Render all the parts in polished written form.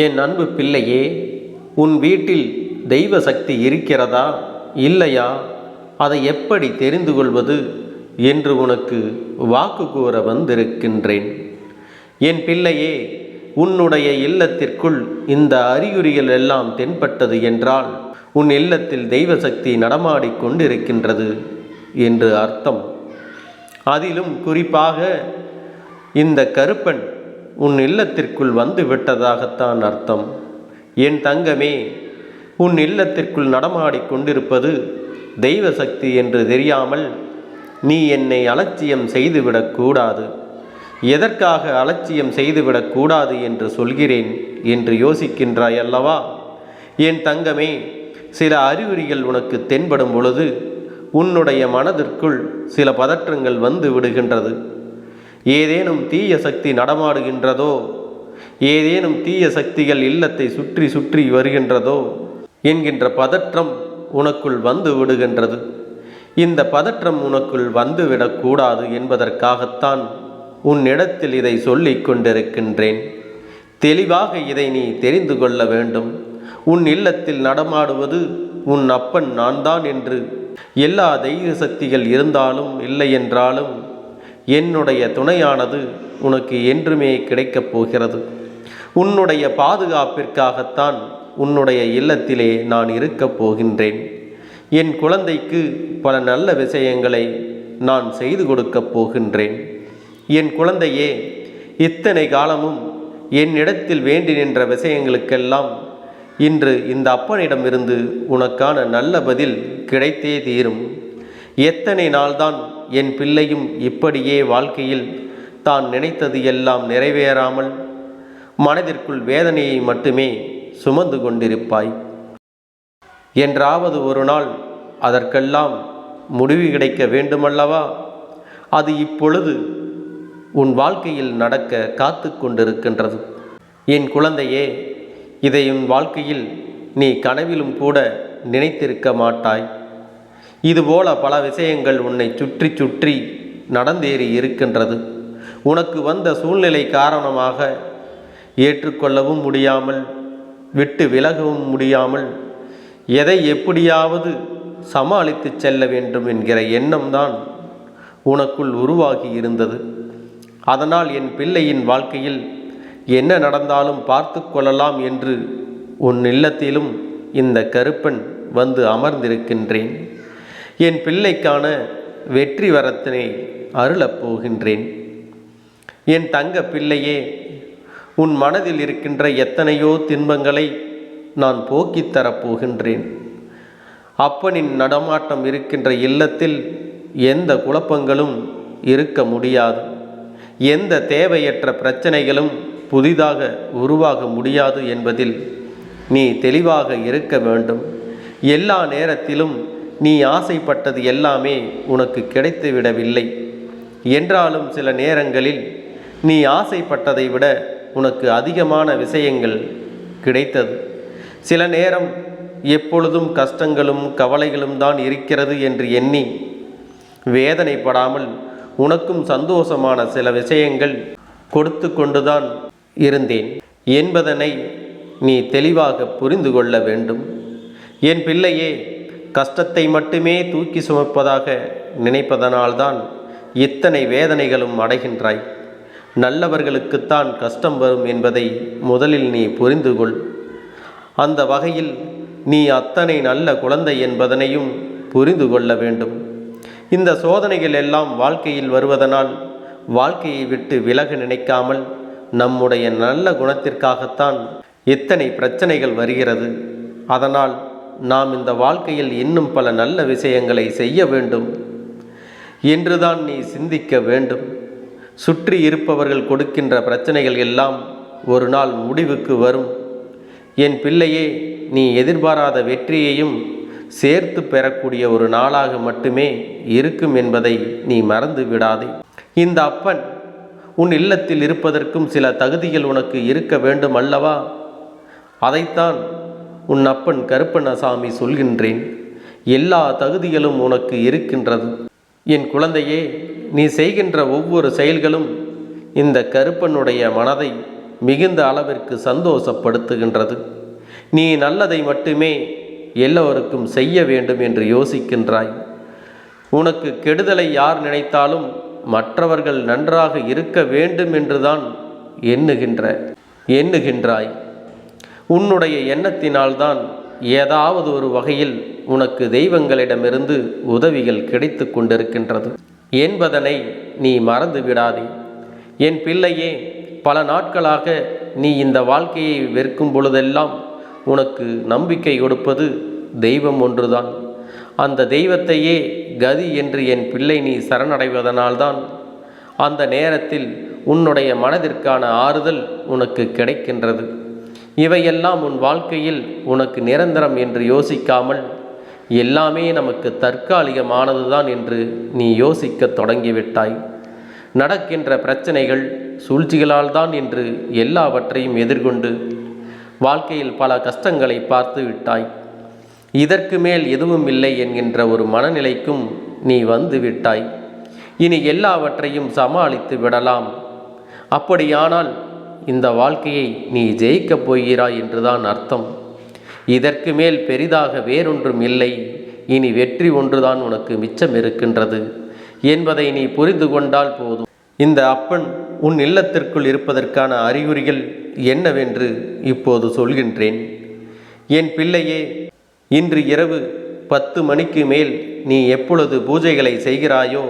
என் அன்பு பிள்ளையே, உன் வீட்டில் தெய்வ சக்தி இருக்கிறதா இல்லையா, அதை எப்படி தெரிந்து கொள்வது என்று உனக்கு வாக்கு கூற வந்திருக்கின்றேன். என் பிள்ளையே, உன்னுடைய இல்லத்திற்குள் இந்த அறிகுறிகள் எல்லாம் தென்பட்டது என்றால் உன் இல்லத்தில் தெய்வ சக்தி நடமாடிக் கொண்டிருக்கின்றது என்று அர்த்தம். அதிலும் குறிப்பாக இந்த கருப்பன் உன் இல்லத்திற்குள் வந்து விட்டதாகத்தான் அர்த்தம். என் தங்கமே, உன் இல்லத்திற்குள் நடமாடிக் கொண்டிருப்பது தெய்வ சக்தி என்று தெரியாமல் நீ என்னை அலட்சியம் செய்துவிடக்கூடாது. எதற்காக அலட்சியம் செய்துவிடக்கூடாது என்று சொல்கிறேன் என்று யோசிக்கின்றாய் அல்லவா? என் தங்கமே, சில அறிகுறிகள் உனக்கு தென்படும் பொழுது உன்னுடைய மனதிற்குள் சில பதற்றங்கள் வந்து விடுகின்றது. ஏதேனும் தீய சக்தி நடமாடுகின்றதோ, ஏதேனும் தீய சக்திகள் இல்லத்தை சுற்றி சுற்றி வருகின்றதோ என்கின்ற பதற்றம் உனக்குள் வந்து விடுகின்றது. இந்த பதற்றம் உனக்குள் வந்துவிடக்கூடாது என்பதற்காகத்தான் உன்னிடத்தில் இதை சொல்லிக் கொண்டிருக்கின்றேன். தெளிவாக இதை நீ தெரிந்து கொள்ள வேண்டும். உன் இல்லத்தில் நடமாடுவது உன் அப்பன் நான் தான் என்று எல்லா தெய்வ சக்திகள் இருந்தாலும் இல்லை என்றாலும் என்னுடைய துணையானது உனக்கு என்றுமே கிடைக்கப் போகிறது. உன்னுடைய பாதுகாப்பிற்காகத்தான் உன்னுடைய இல்லத்திலே நான் இருக்கப் போகின்றேன். என் குழந்தைக்கு பல நல்ல விஷயங்களை நான் செய்து கொடுக்கப் போகின்றேன். என் குழந்தையே, இத்தனை காலமும் என்னிடத்தில் வேண்டி நின்ற விஷயங்களுக்கெல்லாம் இன்று இந்த அப்பனிடமிருந்து உனக்கான நல்ல பதில் கிடைத்தே தீரும். எத்தனை நாள்தான் என் பிள்ளையும் இப்படியே வாழ்க்கையில் தான் நினைத்தது எல்லாம் நிறைவேறாமல் மனதிற்குள் வேதனையை மட்டுமே சுமந்து கொண்டிருப்பாய்? என்றாவது ஒரு நாள் அதற்கெல்லாம் முடிவு கிடைக்க வேண்டுமல்லவா? அது இப்பொழுது உன் வாழ்க்கையில் நடக்க காத்து கொண்டிருக்கின்றது. என் குழந்தையே, இதை உன் வாழ்க்கையில் நீ கனவிலும் கூட நினைத்திருக்க மாட்டாய். இதுபோல பல விஷயங்கள் உன்னை சுற்றி சுற்றி நடந்தேறி இருக்கின்றது. உனக்கு வந்த சூழ்நிலை காரணமாக ஏற்றுக்கொள்ளவும் முடியாமல், விட்டு விலகவும் முடியாமல், எதை எப்படியாவது சமாளித்து செல்ல வேண்டும் என்கிற எண்ணம்தான் உனக்குள் உருவாகி இருந்தது. அதனால் என் பிள்ளையின் வாழ்க்கையில் என்ன நடந்தாலும் பார்த்து கொள்ளலாம் என்று உன் இல்லத்திலும் இந்த கருப்பன் வந்து அமர்ந்திருக்கின்றேன். என் பிள்ளைக்கான வெற்றி வரத்தினை அருளப் போகின்றேன். என் தங்க பிள்ளையே, உன் மனதில் இருக்கின்ற எத்தனையோ துன்பங்களை நான் போக்கித் தரப்போகின்றேன். அப்பனின் நடமாட்டம் இருக்கின்ற இல்லத்தில் எந்த குழப்பங்களும் இருக்க முடியாது. எந்த தேவையற்ற பிரச்சனைகளும் புதிதாக உருவாக முடியாது என்பதில் நீ தெளிவாக இருக்க வேண்டும். எல்லா நேரத்திலும் நீ ஆசைப்பட்டது எல்லாமே உனக்கு கிடைத்துவிடவில்லை என்றாலும் சில நேரங்களில் நீ ஆசைப்பட்டதை விட உனக்கு அதிகமான விஷயங்கள் கிடைத்தது. சில நேரம் எப்பொழுதும் கஷ்டங்களும் கவலைகளும் தான் இருக்கிறது என்று எண்ணி வேதனைப்படாமல் உனக்கும் சந்தோஷமான சில விஷயங்கள் கொடுத்து கொண்டுதான் இருந்தேன் என்பதனை நீ தெளிவாக புரிந்து கொள்ள வேண்டும். என் பிள்ளையே, கஷ்டத்தை மட்டுமே தூக்கி சுமப்பதாக நினைப்பதனால்தான் இத்தனை வேதனைகளும் அடைகின்றாய். நல்லவர்களுக்குத்தான் கஷ்டம் வரும் என்பதை முதலில் நீ புரிந்து கொள். அந்த வகையில் நீ அத்தனை நல்ல குழந்தை என்பதனையும் புரிந்து கொள்ள வேண்டும். இந்த சோதனைகள் எல்லாம் வாழ்க்கையில் வருவதனால் வாழ்க்கையை விட்டு விலக நினைக்காமல் நம்முடைய நல்ல குணத்திற்காகத்தான் இத்தனை பிரச்சனைகள் வருகிறது. அதனால் நாம் இந்த வாழ்க்கையில் இன்னும் பல நல்ல விஷயங்களை செய்ய வேண்டும் என்றுதான் நீ சிந்திக்க வேண்டும். சுற்றி இருப்பவர்கள் கொடுக்கின்ற பிரச்சனைகள் எல்லாம் ஒரு நாள் முடிவுக்கு வரும். என் பிள்ளையே, நீ எதிர்பாராத வெற்றியையும் சேர்த்து பெறக்கூடிய ஒரு நாளாக மட்டுமே இருக்கும் என்பதை நீ மறந்து விடாதே. இந்த அப்பன் உன் இல்லத்தில் இருப்பதற்கும் சில தகுதிகள் உனக்கு இருக்க வேண்டும் அல்லவா? அதைத்தான் உன் அப்பன் கருப்பண்ணசாமி சொல்கின்றேன். எல்லா தகுதிகளும் உனக்கு இருக்கின்றது. என் குழந்தையே, நீ செய்கின்ற ஒவ்வொரு செயல்களும் இந்த கருப்பனுடைய மனதை மிகுந்த அளவிற்கு சந்தோஷப்படுத்துகின்றது. நீ நல்லதை மட்டுமே எல்லோருக்கும் செய்ய வேண்டும் என்று யோசிக்கின்றாய். உனக்கு கெடுதலை யார் நினைத்தாலும் மற்றவர்கள் நன்றாக இருக்க வேண்டும் என்றுதான் எண்ணுகின்றாய். உன்னுடைய எண்ணத்தினால்தான் ஏதாவது ஒரு வகையில் உனக்கு தெய்வங்களிடமிருந்து உதவிகள் கிடைத்து கொண்டிருக்கின்றது என்பதனை நீ மறந்து விடாதே. என் பிள்ளையே, பல நாட்களாக நீ இந்த வாழ்க்கையை வெறுக்கும் பொழுதெல்லாம் உனக்கு நம்பிக்கை கொடுப்பது தெய்வம் ஒன்றுதான். அந்த தெய்வத்தையே கதி என்று என் பிள்ளை நீ சரணடைவதனால்தான் அந்த நேரத்தில் உன்னுடைய மனதிற்கான ஆறுதல் உனக்கு கிடைக்கின்றது. இவையெல்லாம் உன் வாழ்க்கையில் உனக்கு நிரந்தரம் என்று யோசிக்காமல் எல்லாமே நமக்கு தற்காலிகமானதுதான் என்று நீ யோசிக்க தொடங்கிவிட்டாய். நடக்கின்ற பிரச்சனைகள் சூழ்ச்சிகளால் தான் என்று எல்லாவற்றையும் எதிர்கொண்டு வாழ்க்கையில் பல கஷ்டங்களை பார்த்து விட்டாய். இதற்கு மேல் எதுவும் இல்லை என்கின்ற ஒரு மனநிலைக்கும் நீ வந்து விட்டாய். இனி எல்லாவற்றையும் சமாளித்து விடலாம், அப்படியானால் இந்த வாழ்க்கையை நீ ஜெயிக்கப் போகிறாய் என்றுதான் அர்த்தம். இதற்கு மேல் பெரிதாக வேறொன்றும் இல்லை. இனி வெற்றி ஒன்றுதான் உனக்கு மிச்சம் இருக்கின்றது என்பதை நீ புரிந்து கொண்டால் போதும். இந்த அப்பன் உன் இல்லத்திற்குள் இருப்பதற்கான அறிகுறிகள் என்னவென்று இப்போது சொல்கின்றேன். என் பிள்ளையே, இன்று இரவு 10 மணிக்கு மேல் நீ எப்பொழுது பூஜைகளை செய்கிறாயோ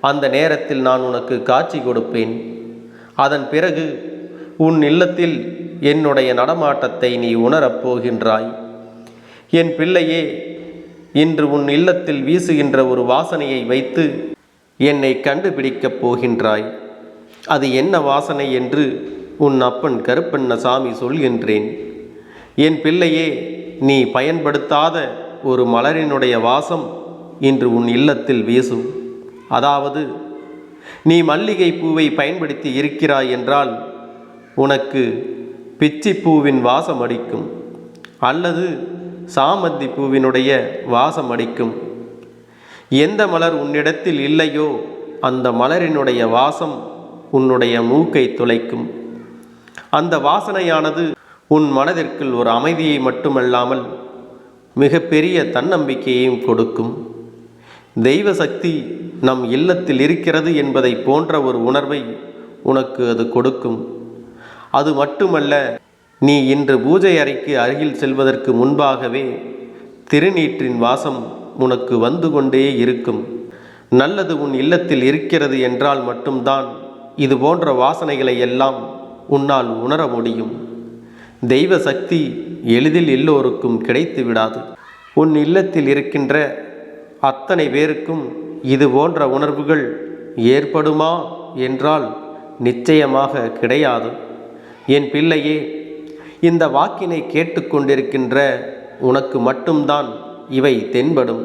அந்த நேரத்தில் நான் உனக்கு காட்சி கொடுப்பேன். அதன் பிறகு உன் இல்லத்தில் என்னுடைய நடமாட்டத்தை நீ உணரப் போகின்றாய். என் பிள்ளையே, இன்று உன் இல்லத்தில் வீசுகின்ற ஒரு வாசனையை வைத்து என்னை கண்டுபிடிக்கப் போகின்றாய். அது என்ன வாசனை என்று உன் அப்பன் கருப்பண்ணசாமி சொல்கின்றேன். என் பிள்ளையே, நீ பயன்படுத்தாத ஒரு மலரினுடைய வாசம் இன்று உன் இல்லத்தில் வீசும். அதாவது நீ மல்லிகை பூவை பயன்படுத்தி இருக்கிறாய் என்றால் உனக்கு பிச்சிப்பூவின் வாசம் அடிக்கும், அல்லது சாமந்தி பூவினுடைய வாசம் அடிக்கும். எந்த மலர் உன்னிடத்தில் இல்லையோ அந்த மலரினுடைய வாசம் உன்னுடைய மூக்கை துளைக்கும். அந்த வாசனையானது உன் மனதிற்குள் ஒரு அமைதியை மட்டுமல்லாமல் மிகப்பெரிய தன்னம்பிக்கையையும் கொடுக்கும். தெய்வ சக்தி நம் இல்லத்தில் இருக்கிறது என்பதை போன்ற ஒரு உணர்வை உனக்கு அது கொடுக்கும். அது மட்டுமல்ல, நீ இன்று பூஜை அறைக்கு அருகில் செல்வதற்கு முன்பாகவே திருநீற்றின் வாசம் உனக்கு வந்து கொண்டே இருக்கும். நல்லது உன் இல்லத்தில் இருக்கிறது என்றால் மட்டும்தான் இது போன்ற வாசனைகளை எல்லாம் உன்னால் உணர முடியும். தெய்வ சக்தி எளிதில் எல்லோருக்கும் கிடைத்து விடாது. உன் இல்லத்தில் இருக்கின்ற அத்தனை பேருக்கும் இது போன்ற உணர்வுகள் ஏற்படுமா என்றால் நிச்சயமாக கிடையாது. என் பிள்ளையே, இந்த வாக்கினை கேட்டுக்கொண்டிருக்கின்ற உனக்கு மட்டும்தான் இவை தென்படும்.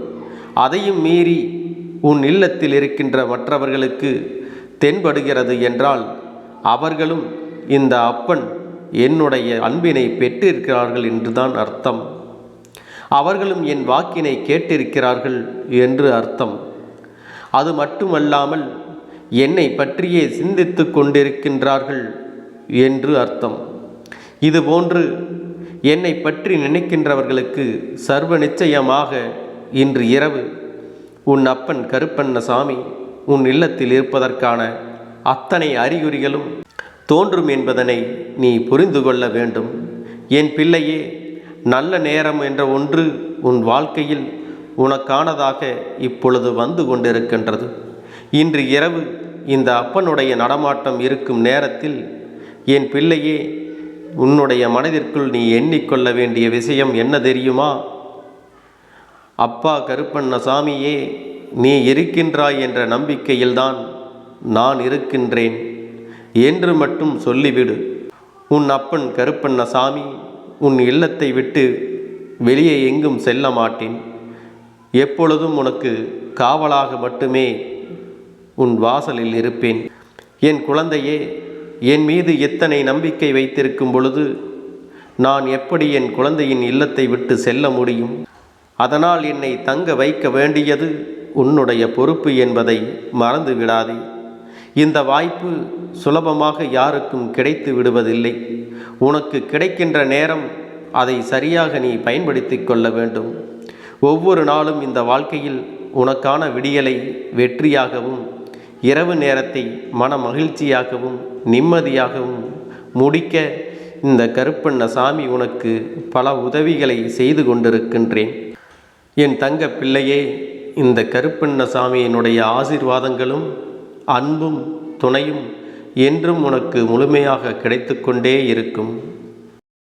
அதையும் மீறி உன் இல்லத்தில் இருக்கின்ற மற்றவர்களுக்கு தென்படுகிறது என்றால் அவர்களும் இந்த அப்பன் என்னுடைய அன்பினை பெற்றிருக்கிறார்கள் என்றுதான் அர்த்தம். அவர்களும் என் வாக்கினை கேட்டிருக்கிறார்கள் என்று அர்த்தம். அது மட்டுமல்லாமல் என்னை பற்றியே சிந்தித்து கொண்டிருக்கின்றார்கள் என்று அர்த்தம். இதுபோன்று என்னை பற்றி நினைக்கின்றவர்களுக்கு சர்வ நிச்சயமாக இன்று இரவு உன் அப்பன் கருப்பண்ணசாமி உன் இல்லத்தில் இருப்பதற்கான அத்தனை அறிகுறிகளும் தோன்றும் என்பதனை நீ புரிந்து கொள்ள வேண்டும். என் பிள்ளையே, நல்ல நேரம் என்ற ஒன்று உன் வாழ்க்கையில் உனக்கானதாக இப்பொழுது வந்து கொண்டிருக்கின்றது. இன்று இரவு இந்த அப்பனுடைய நடமாட்டம் இருக்கும் நேரத்தில் என் பிள்ளையே, உன்னுடைய மனதிற்குள் நீ எண்ணிக்கொள்ள வேண்டிய விஷயம் என்ன தெரியுமா? அப்பா கருப்பண்ணசாமியே, நீ இருக்கின்றாய் என்ற நம்பிக்கையில்தான் நான் இருக்கின்றேன் என்று மட்டும் சொல்லிவிடு. உன் அப்பன் கருப்பண்ணசாமி உன் இல்லத்தை விட்டு வெளியே எங்கும் செல்ல மாட்டேன். எப்பொழுதும் உனக்கு காவலாக மட்டுமே உன் வாசலில் இருப்பேன். என் குழந்தையே, என் மீது எத்தனை நம்பிக்கை வைத்திருக்கும் பொழுது நான் எப்படி என் குழந்தையின் இல்லத்தை விட்டு செல்ல முடியும்? அதனால் என்னை தங்க வைக்க வேண்டியது உன்னுடைய பொறுப்பு என்பதை மறந்து விடாதே. இந்த வாய்ப்பு சுலபமாக யாருக்கும் கிடைத்து விடுவதில்லை. உனக்கு கிடைக்கின்ற நேரம் அதை சரியாக நீ பயன்படுத்தி கொள்ள வேண்டும். ஒவ்வொரு நாளும் இந்த வாழ்க்கையில் உனக்கான விடியலை வெற்றியாகவும், இரவு நேரத்தை மன மகிழ்ச்சியாகவும் நிம்மதியாகவும் முடிக்க இந்த கருப்பண்ணசாமி உனக்கு பல உதவிகளை செய்து கொண்டிருக்கின்றேன். என் தங்க பிள்ளையே, இந்த கருப்பண்ணசாமியினுடைய ஆசீர்வாதங்களும் அன்பும் துணையும் என்றும் உனக்கு முழுமையாக கிடைத்து கொண்டே இருக்கும்.